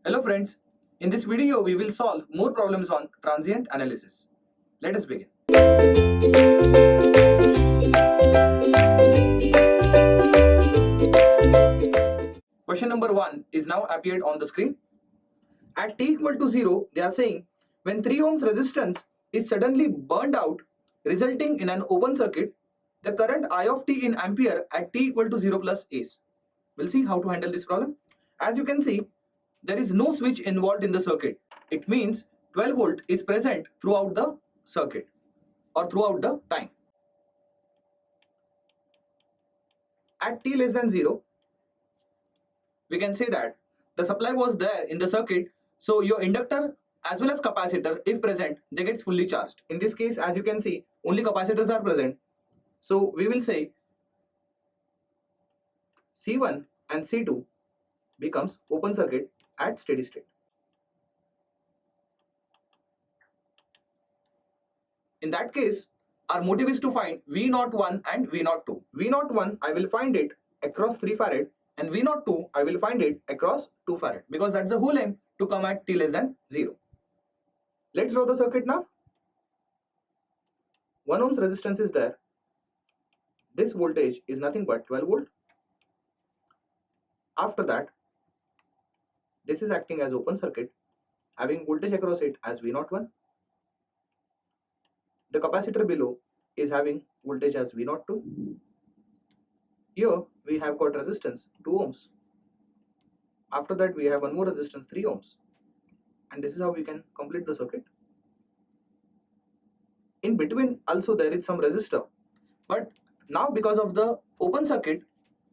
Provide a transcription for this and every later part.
Hello friends, in this video we will solve more problems on transient analysis. Let us begin. Question number 1 is now appeared on the screen. At t equal to 0, they are saying when 3 ohms resistance is suddenly burned out resulting in an open circuit, the current I of t in ampere at t equal to 0 plus is. We'll see how to handle this problem. As you can see, there is no switch involved in the circuit. It means 12 volt is present throughout the circuit or throughout the time. At t less than 0, we can say that the supply was there in the circuit, so your inductor as well as capacitor, if present, they get fully charged. In this case, as you can see, only capacitors are present. So we will say C1 and C2 becomes open circuit at steady state. In that case, our motive is to find V01 and V02. V01 I will find it across 3 farad and V02 I will find it across 2 farad because that's the whole aim to come at t less than 0. Let's draw the circuit now. 1 ohms resistance is there. This voltage is nothing but 12 volt. After that, this is acting as open circuit, having voltage across it as V01. The capacitor below is having voltage as V02. Here we have got resistance 2 ohms. After that we have one more resistance 3 ohms. And this is how we can complete the circuit. In between also there is some resistor. But now because of the open circuit,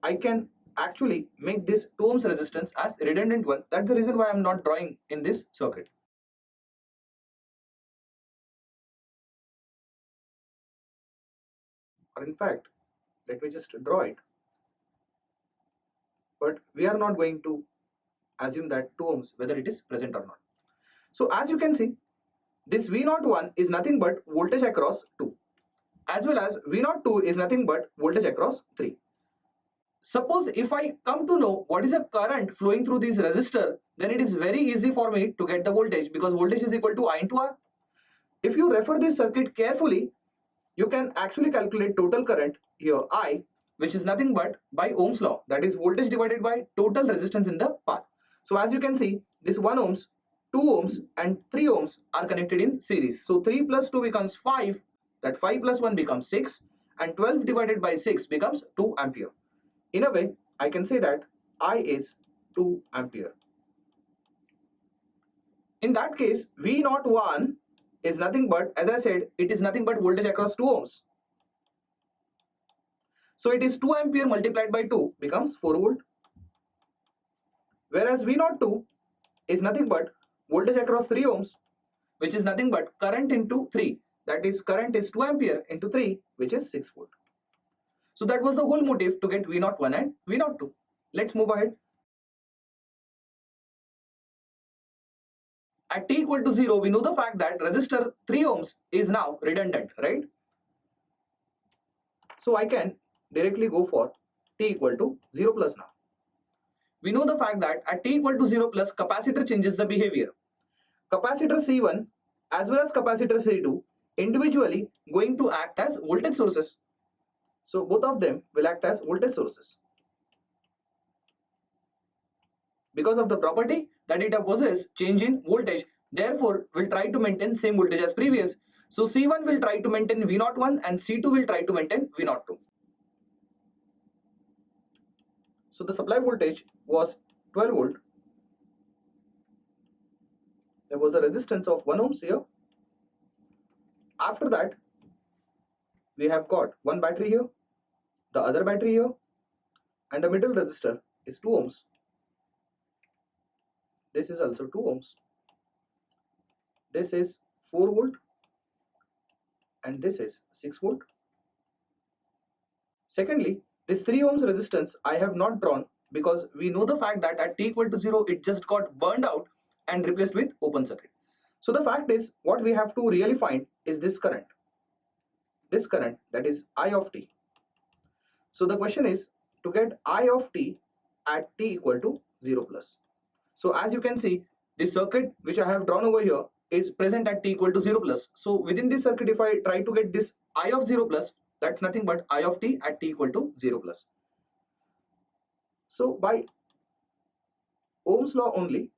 I can actually make this 2 ohms resistance as redundant one. That's the reason why I am not drawing in this circuit. Or in fact, let me just draw it. But we are not going to assume that 2 ohms whether it is present or not. So as you can see, this V01 is nothing but voltage across 2, as well as V02 is nothing but voltage across 3. Suppose if I come to know what is the current flowing through this resistor, then it is very easy for me to get the voltage because voltage is equal to I into R. If you refer this circuit carefully, you can actually calculate total current here I, which is nothing but by Ohm's law, that is voltage divided by total resistance in the path. So as you can see, this 1 ohms, 2 ohms and 3 ohms are connected in series. So 3 plus 2 becomes 5, that 5 plus 1 becomes 6 and 12 divided by 6 becomes 2 ampere. In a way, I can say that I is 2 ampere. In that case, V01 is nothing but, as I said, it is nothing but voltage across 2 ohms. So it is 2 ampere multiplied by 2 becomes 4 volt. Whereas V02 is nothing but voltage across 3 ohms, which is nothing but current into 3. That is, current is 2 ampere into 3, which is 6 volt. So that was the whole motive to get V01 and V02. Let's move ahead. At t equal to 0, we know the fact that resistor 3 ohms is now redundant, right? So I can directly go for t equal to 0 plus now. We know the fact that at t equal to 0 plus, capacitor changes the behavior. Capacitor C1 as well as capacitor C2 individually going to act as voltage sources. So both of them will act as voltage sources. Because of the property that it possesses change in voltage, therefore will try to maintain same voltage as previous. So C1 will try to maintain V01 and C2 will try to maintain V02. So the supply voltage was 12 volt. There was a resistance of 1 ohms here. After that, we have got one battery here, the other battery here, and the middle resistor is 2 ohms. This is also 2 ohms. This is 4 volt and this is 6 volt. Secondly, this 3 ohms resistance I have not drawn because we know the fact that at t equal to 0 it just got burned out and replaced with open circuit. So the fact is, what we have to really find is this current. This current, that is I of t. So the question is to get I of t at t equal to 0 plus. So as you can see, this circuit which I have drawn over here is present at t equal to 0 plus. So within this circuit, if I try to get this I of 0 plus, that's nothing but I of t at t equal to 0 plus. So by Ohm's law only,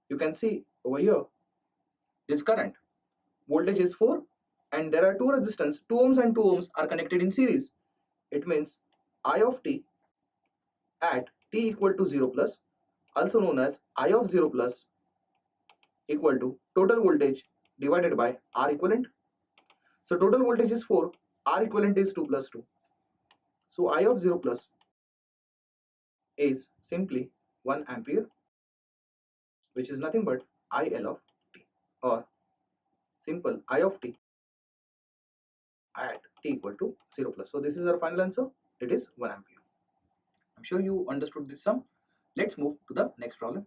you can see over here, this current voltage is 4 and there are two resistance, 2 ohms and 2 ohms are connected in series. It means I of t at t equal to 0 plus, also known as I of 0 plus, equal to total voltage divided by R equivalent. So total voltage is 4, R equivalent is 2 plus 2. So I of 0 plus is simply 1 ampere, which is nothing but IL of t, or simple I of t at t equal to 0 plus. So this is our final answer. It is 1 ampere. I'm sure you understood this sum. Let's move to the next problem.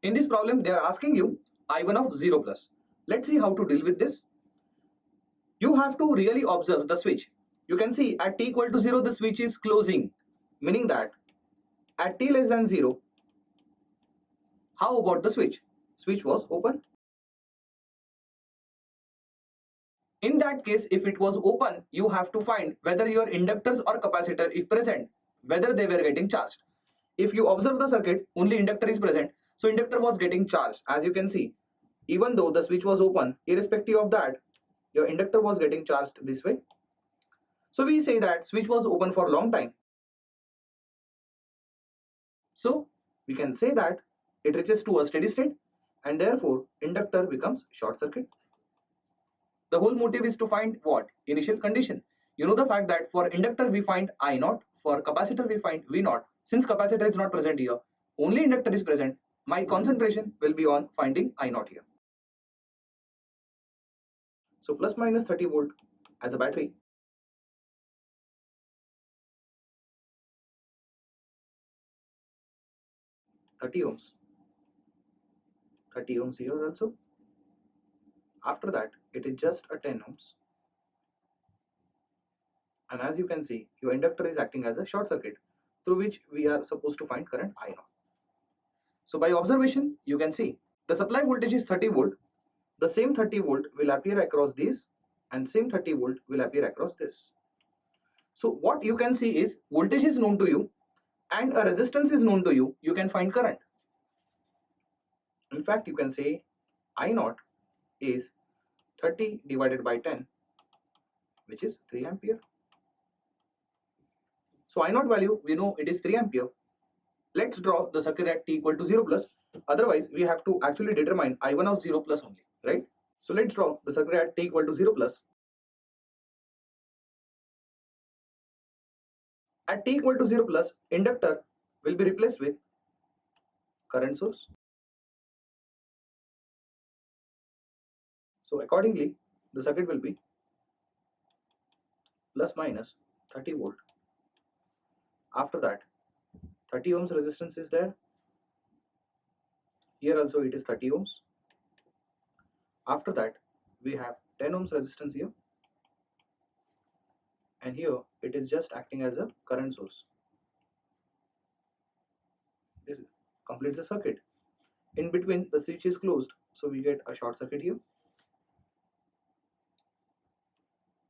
In this problem, they are asking you I1 of 0 plus. Let's see how to deal with this. You have to really observe the switch. You can see at t equal to 0, the switch is closing, meaning that at t less than 0, how about the switch? Switch was open. In that case, if it was open, you have to find whether your inductors or capacitor, if present, whether they were getting charged. If you observe the circuit, only inductor is present, so inductor was getting charged. As you can see, even though the switch was open, irrespective of that, your inductor was getting charged this way. So we say that switch was open for a long time. So we can say that it reaches to a steady state and therefore inductor becomes short circuit. The whole motive is to find what? Initial condition. You know the fact that for inductor we find I naught, for capacitor we find V naught. Since capacitor is not present here, only inductor is present, my concentration will be on finding I naught here. So plus minus 30 volt as a battery. Thirty ohms here also. After that, it is just a 10 ohms. And as you can see, your inductor is acting as a short circuit through which we are supposed to find current I naught. So by observation, you can see the supply voltage is 30 volt. The same 30 volt will appear across this and same 30 volt will appear across this. So what you can see is voltage is known to you and a resistance is known to you. You can find current. In fact, you can say I naught is 30 divided by 10, which is 3 ampere. So I naught value, we know it is 3 ampere. Let's draw the circuit at t equal to 0 plus. Otherwise, we have to actually determine I1 of 0 plus only, right? So let's draw the circuit at t equal to 0 plus. At t equal to 0 plus, inductor will be replaced with current source. So accordingly, the circuit will be plus minus 30 volt. After that, 30 ohms resistance is there. Here also it is 30 ohms. After that, we have 10 ohms resistance here. And here it is just acting as a current source. This completes the circuit. In between, the switch is closed, so we get a short circuit here.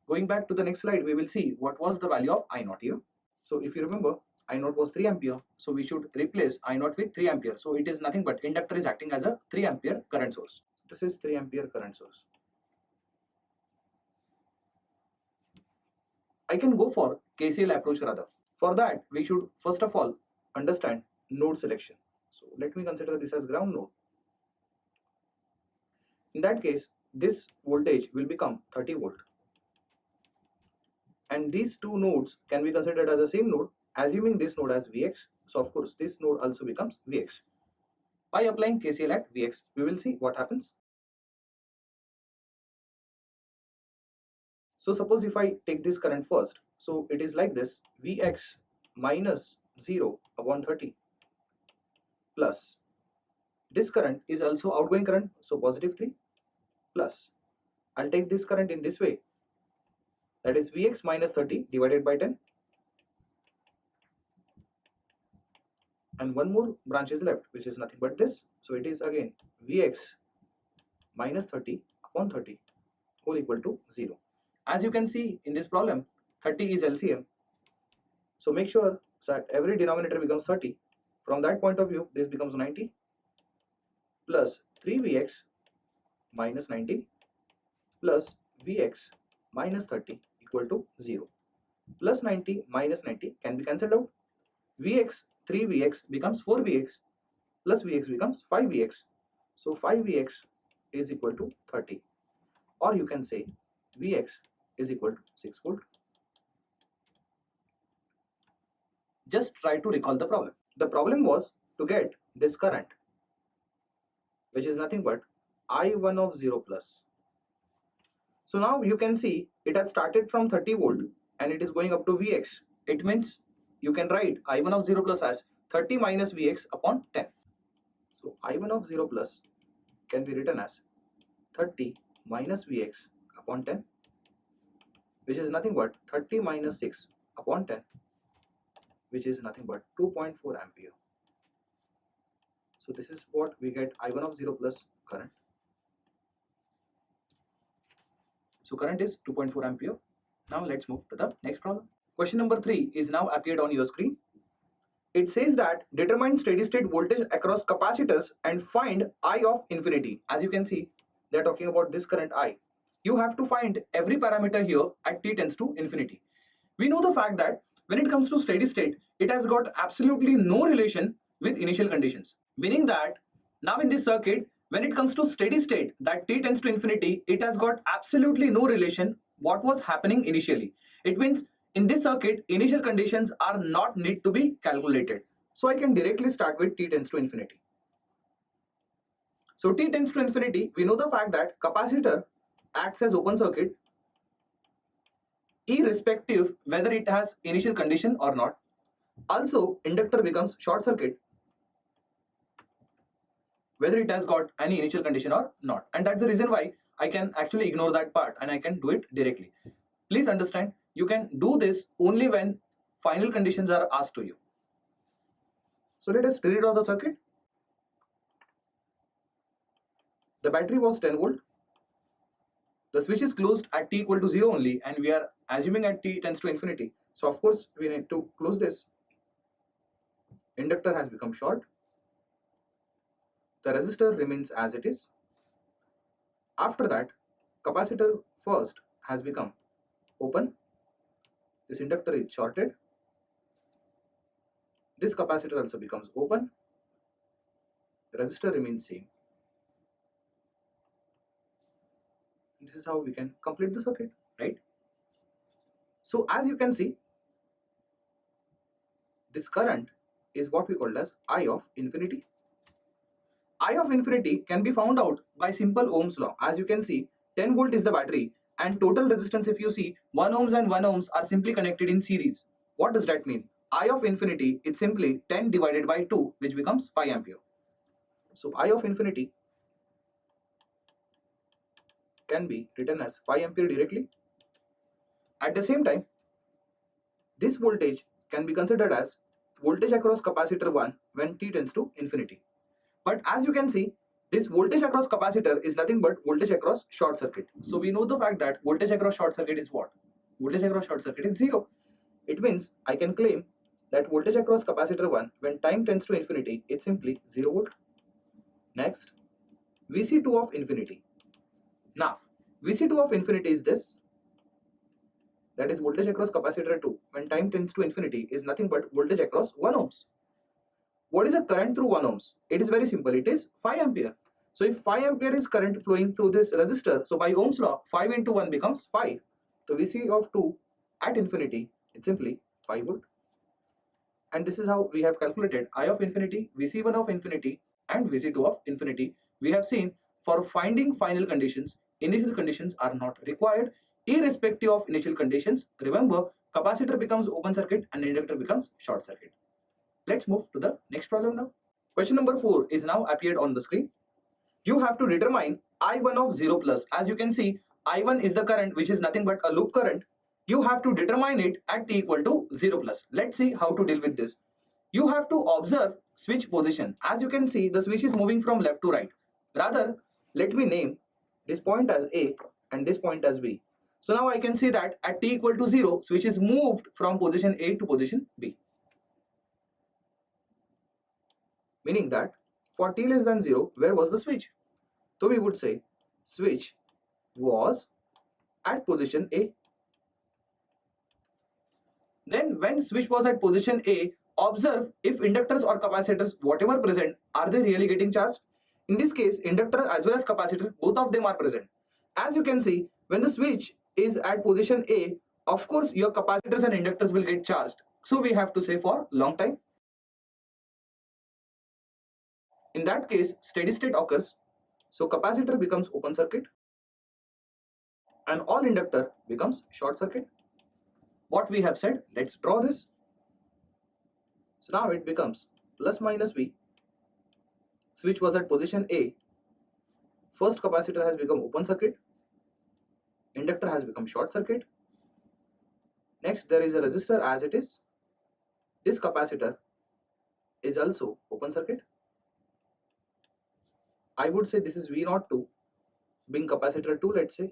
Going back to the next slide, we will see what was the value of I naught here. So if you remember, I naught was 3 ampere, so we should replace I naught with 3 ampere. So it is nothing but inductor is acting as a 3 ampere current source. This is 3 ampere current source. I can go for KCL approach rather. For that, we should first of all understand node selection. So let me consider this as ground node. In that case, this voltage will become 30 volt. And these two nodes can be considered as the same node, assuming this node as Vx. So of course, this node also becomes Vx. By applying KCL at Vx, we will see what happens. So suppose if I take this current first, so it is like this, Vx minus 0 upon 30 plus this current is also outgoing current, so positive 3 plus I'll take this current in this way, that is Vx minus 30 divided by 10 and one more branch is left, which is nothing but this. So it is again Vx minus 30 upon 30 whole equal to 0. As you can see in this problem, 30 is LCM. So make sure that every denominator becomes 30. From that point of view, this becomes 90 plus 3Vx minus 90 plus Vx minus 30 equal to 0. Plus 90 minus 90 can be cancelled out. Vx, 3Vx becomes 4Vx plus Vx becomes 5Vx. So 5Vx is equal to 30. Or you can say Vx is equal to 6 volt. Just try to recall the problem. The problem was to get this current, which is nothing but I1 of 0 plus. So now you can see it has started from 30 volt and it is going up to Vx. It means you can write I1 of 0 plus as 30 minus Vx upon 10. So I1 of 0 plus can be written as 30 minus Vx upon 10, which is nothing but 30 minus 6 upon 10, which is nothing but 2.4 ampere. So this is what we get I1 of 0 plus current. So current is 2.4 ampere. Now let's move to the next problem. Question number 3 is now appeared on your screen. It says that determine steady state voltage across capacitors and find I of infinity. As you can see, they are talking about this current I. You have to find every parameter here at t tends to infinity. We know the fact that when it comes to steady state, it has got absolutely no relation with initial conditions. Meaning that now in this circuit, when it comes to steady state, that t tends to infinity, it has got absolutely no relation what was happening initially. It means in this circuit, initial conditions are not need to be calculated. So I can directly start with t tends to infinity. So t tends to infinity, we know the fact that capacitor acts as open circuit irrespective whether it has initial condition or not. Also, inductor becomes short circuit whether it has got any initial condition or not. And that's the reason why I can actually ignore that part and I can do it directly. Please understand, you can do this only when final conditions are asked to you. So let us redraw the circuit. The battery was 10 volt. The switch is closed at t equal to 0 only, and we are assuming at t tends to infinity. So of course we need to close this. Inductor has become short. The resistor remains as it is. After that, capacitor first has become open. This inductor is shorted. This capacitor also becomes open. The resistor remains same. This is how we can complete the circuit, right? So as you can see, this current is what we call as I of infinity. I of infinity can be found out by simple Ohm's law. As you can see, 10 volt is the battery and total resistance, if you see, 1 ohms and 1 ohms are simply connected in series. What does that mean? I of infinity is simply 10 divided by 2, which becomes 5 ampere. So I of infinity can be written as 5 ampere directly. At the same time, this voltage can be considered as voltage across capacitor 1 when t tends to infinity. But as you can see, this voltage across capacitor is nothing but voltage across short circuit. So we know the fact that voltage across short circuit is what? Voltage across short circuit is 0. It means I can claim that voltage across capacitor 1 when time tends to infinity, it's simply 0 volt. Next, Vc2 of infinity. Now, Vc2 of infinity is this. That is voltage across capacitor 2 when time tends to infinity is nothing but voltage across 1 ohms. What is a current through 1 ohms? It is very simple. It is 5 ampere. So if 5 ampere is current flowing through this resistor, so by Ohm's law, 5 into 1 becomes 5. So Vc of 2 at infinity, it's simply 5 volt. And this is how we have calculated I of infinity, Vc1 of infinity and Vc2 of infinity. We have seen for finding final conditions, initial conditions are not required irrespective of initial conditions. Remember, capacitor becomes open circuit and inductor becomes short circuit. Let's move to the next problem now. Question number 4 is now appeared on the screen. You have to determine I1 of 0 plus. As you can see, I1 is the current which is nothing but a loop current. You have to determine it at t equal to 0 plus. Let's see how to deal with this. You have to observe switch position. As you can see, the switch is moving from left to right. Rather, let me name this point as A and this point as B. So now I can see that at t equal to 0, switch is moved from position A to position B. Meaning that for t less than 0, where was the switch? So we would say switch was at position A. Then when switch was at position A, observe if inductors or capacitors, whatever present, are they really getting charged? In this case, inductor as well as capacitor, both of them are present. As you can see, when the switch is at position A, of course your capacitors and inductors will get charged. So we have to say for long time. In that case, steady state occurs. So capacitor becomes open circuit and all inductor becomes short circuit. What we have said, let's draw this. So now it becomes plus minus V. Switch was at position A. First capacitor has become open circuit. Inductor has become short circuit. Next, there is a resistor as it is. This capacitor is also open circuit. I would say this is V02 being capacitor 2, let's say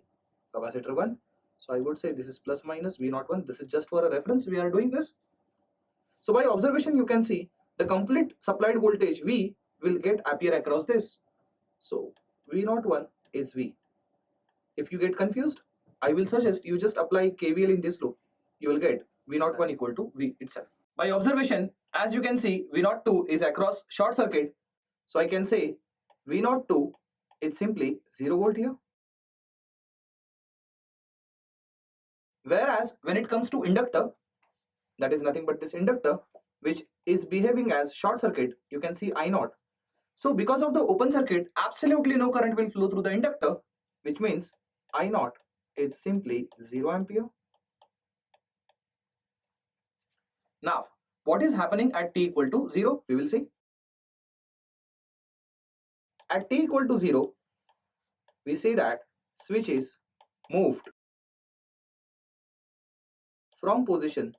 capacitor 1. So I would say this is plus minus V01. This is just for a reference we are doing this. So by observation you can see the complete supplied voltage V will get appear across this. So V01 is V. If you get confused, I will suggest you just apply KVL in this loop. You will get V01 equal to V itself. By observation, as you can see, V02 is across short circuit. So I can say V02 is simply 0 volt here. Whereas when it comes to inductor, that is nothing but this inductor which is behaving as short circuit, you can see I0. So because of the open circuit, absolutely no current will flow through the inductor, which means I0 is simply 0 ampere. Now, what is happening at t equal to 0? We will see. At t equal to 0, we say that switch is moved from position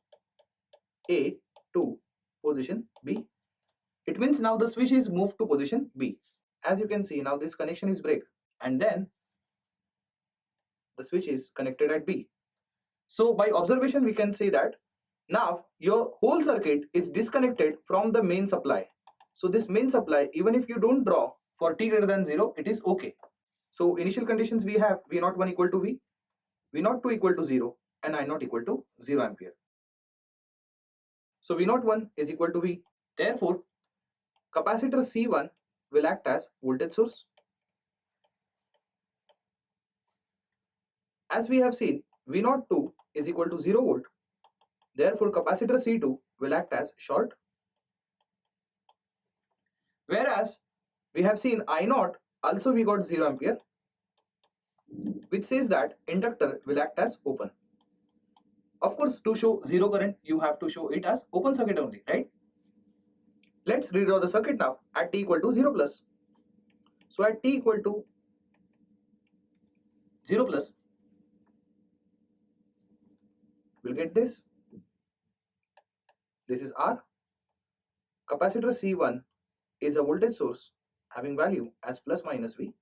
A to position B. It means now the switch is moved to position B. As you can see, now this connection is break and then the switch is connected at B. So by observation we can say that now your whole circuit is disconnected from the main supply. So this main supply, even if you don't draw for t greater than 0, it is okay. So initial conditions we have V01 equal to V, V02 equal to 0 and I0 equal to 0 ampere. So V01 is equal to V. Therefore, capacitor C1 will act as voltage source. As we have seen, V02 is equal to 0 volt. Therefore, capacitor C2 will act as short. Whereas we have seen I0 also we got 0 ampere, which says that inductor will act as open. Of course, to show 0 current, you have to show it as open circuit only, right? Let's redraw the circuit now at t equal to 0 plus. So at t equal to 0 plus, we'll get this. This is R. Capacitor C1 is a voltage source having value as plus minus V.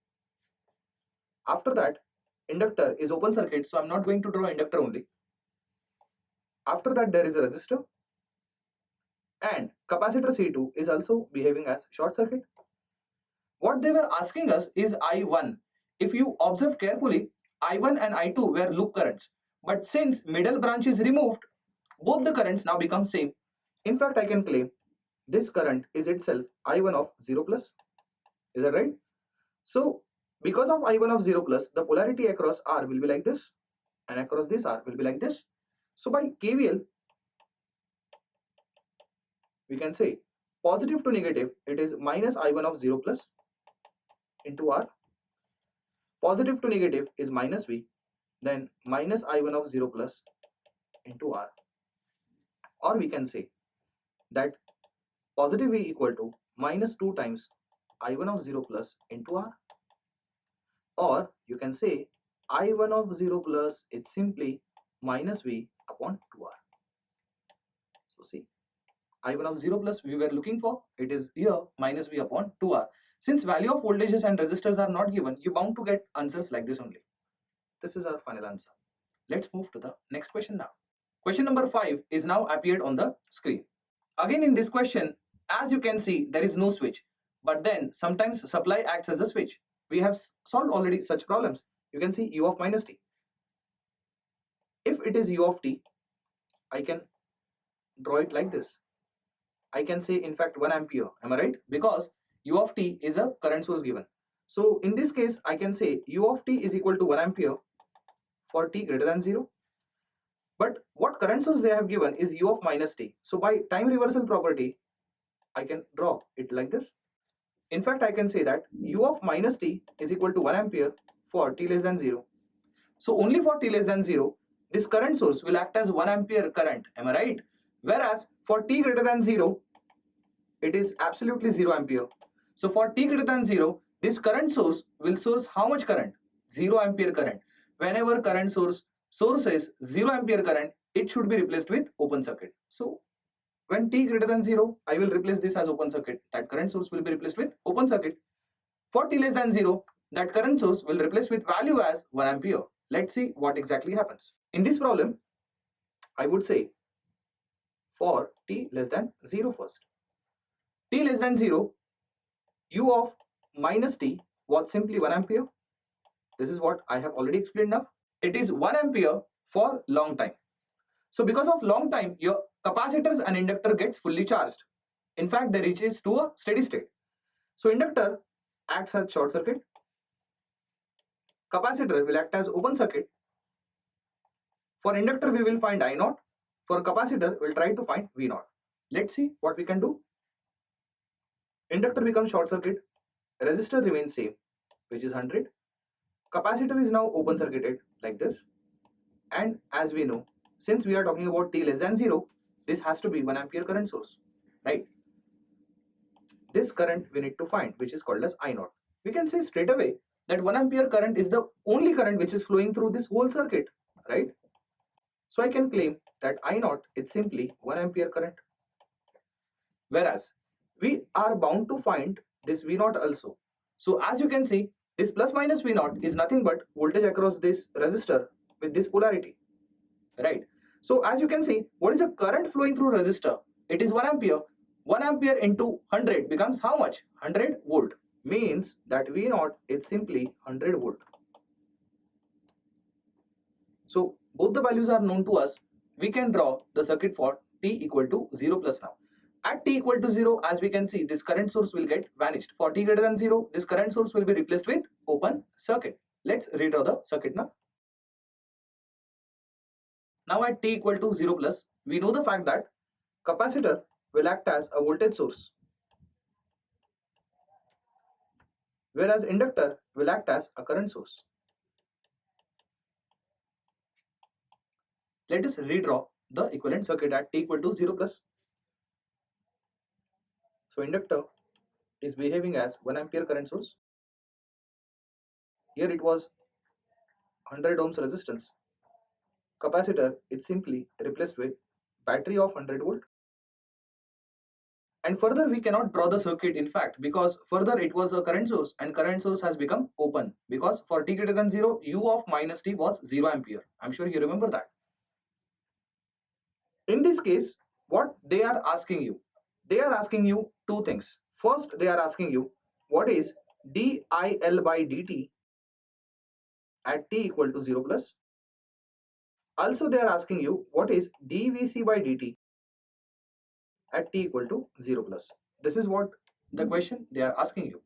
After that, inductor is open circuit, so I'm not going to draw inductor only. After that, there is a resistor and capacitor C2 is also behaving as short circuit. What they were asking us is I1. If you observe carefully, I1 and I2 were loop currents, but since middle branch is removed, both the currents now become same. In fact, I can claim this current is itself I1 of 0 plus. Is that right? So because of I1 of 0 plus, the polarity across R will be like this and across this R will be like this. So by KVL, we can say positive to negative, it is minus I1 of 0 plus into R. Positive to negative is minus V, then minus I1 of 0 plus into R. Or we can say that positive V equal to minus 2 times I1 of 0 plus into R. Or you can say I1 of 0 plus is simply minus V upon 2R. So see, I1 of 0 plus we were looking for, it is here minus V upon 2R. Since value of voltages and resistors are not given, you're bound to get answers like this only. This is our final answer. Let's move to the next question now. Question number 5 is now appeared on the screen. Again in this question, as you can see, there is no switch. But then sometimes supply acts as a switch. We have solved already such problems. You can see U of minus t. If it is U of t, I can draw it like this. I can say in fact 1 ampere. Am I right? Because U of t is a current source given. So in this case, I can say U of t is equal to 1 ampere for t greater than 0. But what current source they have given is U of minus t. So by time reversal property, I can draw it like this. In fact, I can say that U of minus t is equal to 1 ampere for t less than 0. So only for t less than 0, this current source will act as 1 ampere current. Am I right? Whereas for t greater than 0, it is absolutely 0 ampere. So for t greater than 0, this current source will source how much current? 0 ampere current. Whenever current source sources 0 ampere current, it should be replaced with open circuit. So when t greater than 0, I will replace this as open circuit. That current source will be replaced with open circuit. For t less than 0, that current source will replace with value as 1 ampere. Let's see what exactly happens. In this problem, I would say for t less than 0 first. T less than 0, U of minus t was simply 1 ampere. This is what I have already explained now. It is 1 ampere for long time. So because of long time, your capacitors and inductor gets fully charged. In fact, they reaches to a steady state. So inductor acts as short circuit. Capacitor will act as open circuit. For inductor, we will find I0. For capacitor, we'll try to find V0. Let's see what we can do. Inductor becomes short circuit. Resistor remains same, which is 100. Capacitor is now open circuited like this. And as we know, since we are talking about t less than 0, this has to be 1 ampere current source, right? This current we need to find, which is called as I0. We can say straight away that 1 ampere current is the only current which is flowing through this whole circuit, right? So I can claim that I0 is simply 1 ampere current. Whereas we are bound to find this V0 also. So as you can see, this plus minus V0 is nothing but voltage across this resistor with this polarity, right? So as you can see, what is the current flowing through resistor? It is 1 ampere. 1 ampere into 100 becomes how much? 100 volt. Means that V0 is simply 100 volt. So both the values are known to us. We can draw the circuit for t equal to 0 plus now. At t equal to 0, as we can see, this current source will get vanished. For t greater than 0, this current source will be replaced with open circuit. Let's redraw the circuit now. Now at t equal to 0 plus, we know the fact that capacitor will act as a voltage source, whereas inductor will act as a current source. Let us redraw the equivalent circuit at t equal to 0 plus. So inductor is behaving as 1 ampere current source. Here it was 100 ohms resistance. Capacitor is simply replaced with battery of 100 volt. And further we cannot draw the circuit in fact, because further it was a current source and current source has become open, because for t greater than 0, U of minus t was 0 ampere. I'm sure you remember that. In this case, what they are asking you? They are asking you two things. First, they are asking you what is dIL by dt at t equal to 0 plus. Also, they are asking you what is dVc by dt at t equal to 0 plus. This is what the question they are asking you.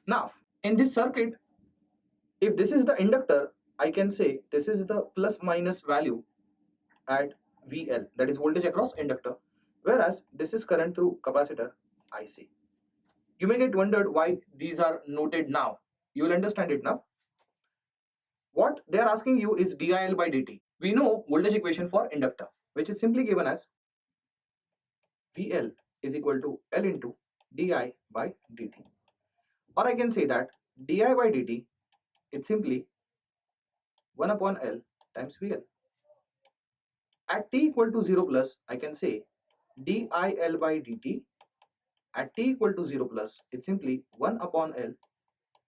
Now, in this circuit, if this is the inductor, I can say this is the plus minus value at VL, that is voltage across inductor, whereas this is current through capacitor, IC. You may get wondered why these are noted now. You will understand it now. What they are asking you is dIL by dt. We know voltage equation for inductor, which is simply given as VL is equal to L into di by dt. Or I can say that di by dt is simply 1 upon L times VL. At t equal to 0 plus, I can say dIL by dt at t equal to 0 plus, it's simply 1 upon L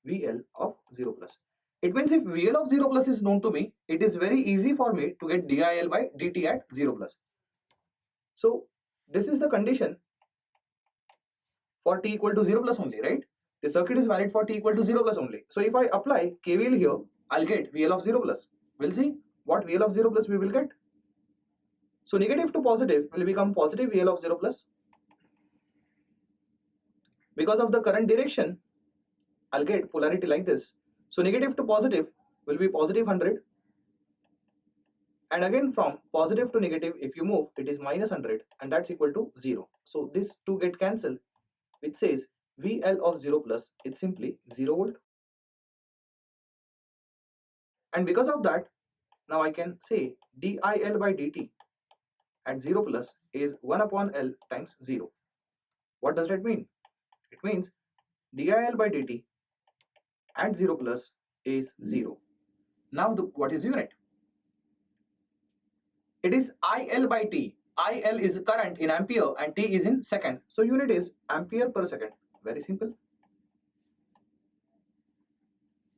VL of 0 plus. It means if VL of 0 plus is known to me, it is very easy for me to get dIL by dt at 0 plus. So this is the condition for t equal to 0 plus only, right? The circuit is valid for t equal to 0 plus only. So if I apply KVL here, I'll get VL of 0 plus. We'll see what VL of 0 plus we will get. So negative to positive will become positive VL of 0 plus. Because of the current direction, I'll get polarity like this. So negative to positive will be positive 100. And again from positive to negative, if you move, it is minus 100 and that's equal to 0. So this two get cancelled, which says VL of 0 plus, it's simply 0 volt. And because of that, now I can say dIL by dt at 0 plus is 1 upon L times 0. What does that mean? It means dIL by dt at 0 plus is 0. Now what is unit? It is IL by T. IL is current in ampere and T is in second. So unit is ampere per second. Very simple.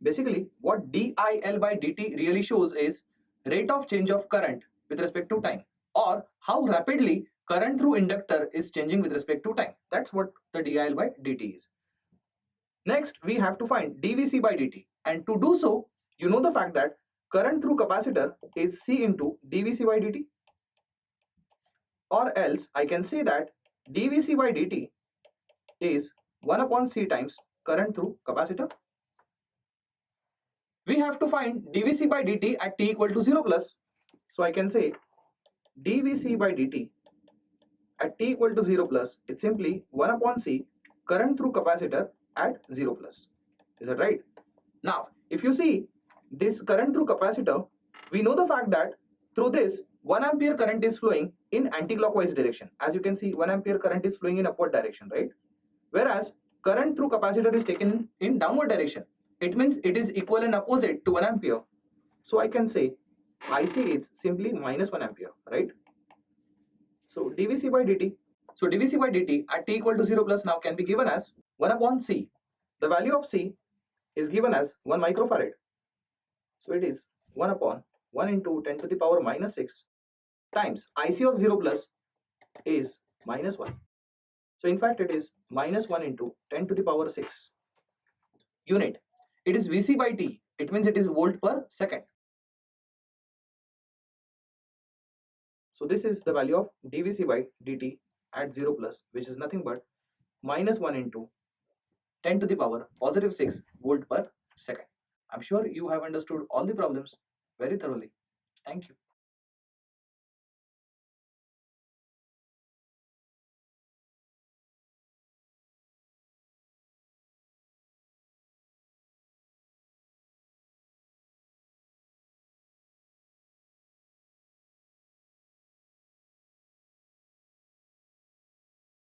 Basically, what dIL by dt really shows is rate of change of current with respect to time, or how rapidly current through inductor is changing with respect to time. That's what the dIL by dt is. Next, we have to find dVc by dt. And to do so, you know the fact that current through capacitor is C into dVc by dt. Or else, I can say that dVc by dt is 1 upon C times current through capacitor. We have to find dVc by dt at t equal to 0 plus. So I can say dVc by dt at t equal to 0 plus, it's simply 1 upon C current through capacitor at 0 plus. Is that right? Now, if you see this current through capacitor, we know the fact that through this 1 ampere current is flowing in anti-clockwise direction. As you can see, 1 ampere current is flowing in upward direction, right? Whereas current through capacitor is taken in downward direction. It means it is equal and opposite to 1 ampere. So I can say IC is simply minus 1 ampere, right? So dVc by dt. So dVc by dt at t equal to 0 plus now can be given as 1 upon C. The value of C is given as 1 microfarad. So it is 1 upon 1 into 10 to the power minus 6 times IC of 0 plus is minus 1. So in fact it is minus 1 into 10 to the power 6. Unit. It is Vc by T. It means it is volt per second. So this is the value of dVc by dt at 0 plus, which is nothing but minus 1 into 10 to the power positive 6 volt per second. I'm sure you have understood all the problems very thoroughly. Thank you.